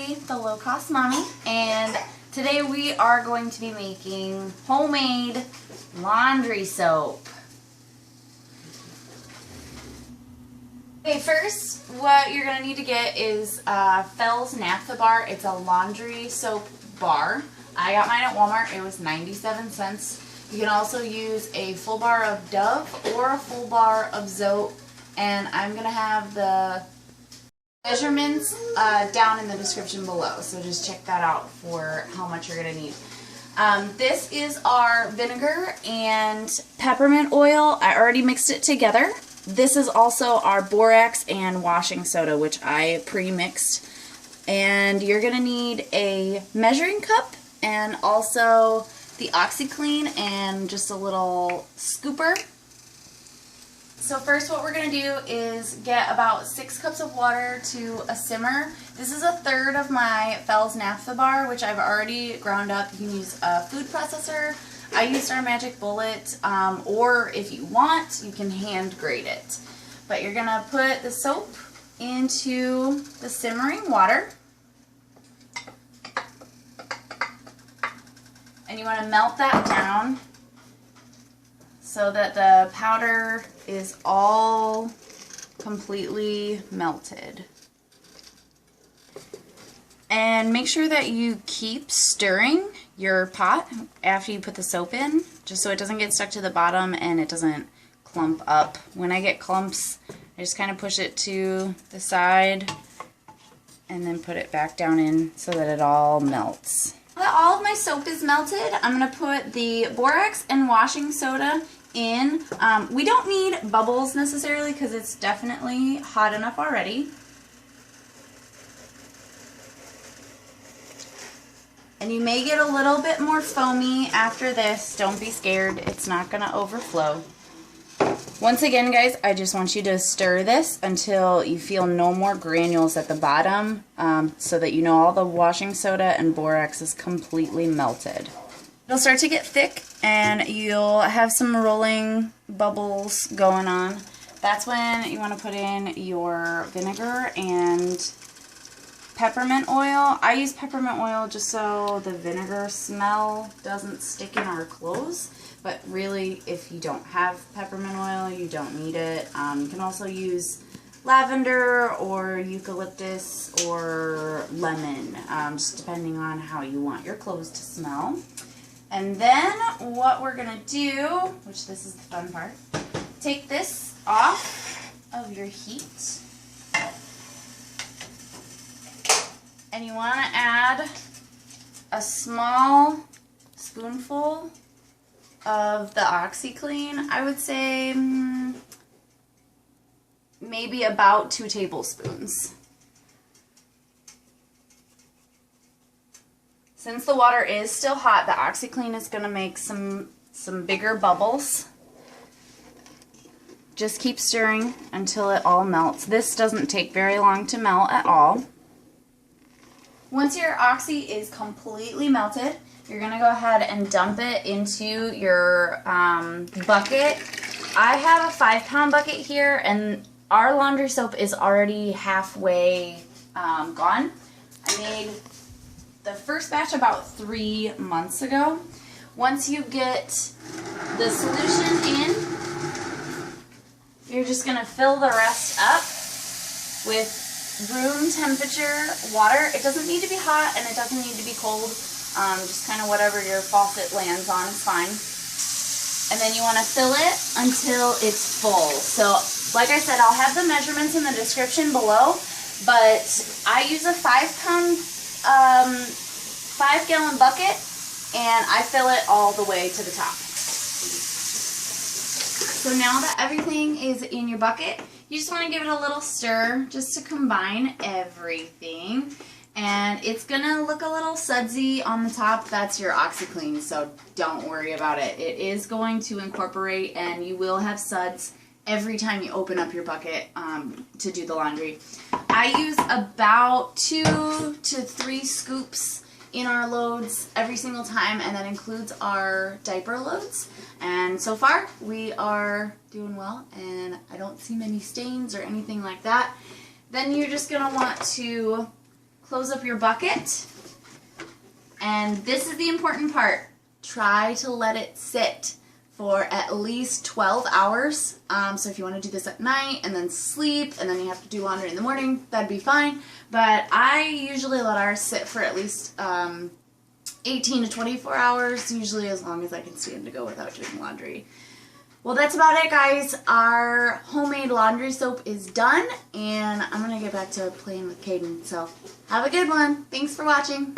Ashley, the Low Cost Mommy, and today we are going to be making homemade laundry soap. Okay, first what you're going to need to get is Fells Naphtha Bar. It's a laundry soap bar. I got mine at Walmart. It was 97 cents. You can also use a full bar of Dove or a full bar of Zote, and I'm going to have the measurements down in the description below, so just check that out for how much you're going to need. This is our vinegar and peppermint oil. I already mixed it together. This is also our borax and washing soda, which I pre-mixed. And you're going to need a measuring cup and also the OxiClean and just a little scooper. So first what we're going to do is get about 6 cups of water to a simmer. This is a third of my Fells Naphtha Bar, which I've already ground up. You can use a food processor. I used our Magic Bullet, or if you want, you can hand grate it. But you're going to put the soap into the simmering water. And you want to melt that down so that the powder is all completely melted. And make sure that you keep stirring your pot after you put the soap in, just so it doesn't get stuck to the bottom and it doesn't clump up. When I get clumps, I just kind of push it to the side and then put it back down in so that it all melts. Now that all of my soap is melted, I'm going to put the borax and washing soda in. We don't need bubbles necessarily because it's definitely hot enough already. And you may get a little bit more foamy after this. Don't be scared. It's not going to overflow. Once again, guys, I just want you to stir this until you feel no more granules at the bottom, so that you know all the washing soda and borax is completely melted. It'll start to get thick and you'll have some rolling bubbles going on. That's when you want to put in your vinegar and peppermint oil. I use peppermint oil just so the vinegar smell doesn't stick in our clothes. But really, if you don't have peppermint oil, you don't need it. You can also use lavender or eucalyptus or lemon, just depending on how you want your clothes to smell. And then what we're going to do, which this is the fun part, take this off of your heat. And you want to add a small spoonful of the OxiClean. I would say maybe about 2 tablespoons. Since the water is still hot, the OxiClean is going to make some bigger bubbles. Just keep stirring until it all melts. This doesn't take very long to melt at all. Once your Oxy is completely melted, you're going to go ahead and dump it into your bucket. I have a 5-pound bucket here, and our laundry soap is already halfway gone. I made the first batch about 3 months ago. Once you get the solution in, you're just going to fill the rest up with room temperature water. It doesn't need to be hot and it doesn't need to be cold. Just kind of whatever your faucet lands on is fine. And then you want to fill it until it's full. So like I said, I'll have the measurements in the description below, but I use a 5-gallon bucket and I fill it all the way to the top. So now that everything is in your bucket, you just want to give it a little stir just to combine everything. And it's going to look a little sudsy on the top. That's your OxiClean, so don't worry about it. It is going to incorporate and you will have suds every time you open up your bucket to do the laundry. I use about 2 to 3 scoops in our loads every single time, and that includes our diaper loads. And so far we are doing well and I don't see many stains or anything like that. Then you're just going to want to close up your bucket. And this is the important part. Try to let it sit for at least 12 hours. So if you want to do this at night and then sleep and then you have to do laundry in the morning, that'd be fine. But I usually let ours sit for at least 18 to 24 hours, usually as long as I can stand to go without doing laundry. Well, that's about it, guys. Our homemade laundry soap is done, and I'm going to get back to playing with Caden. So have a good one. Thanks for watching.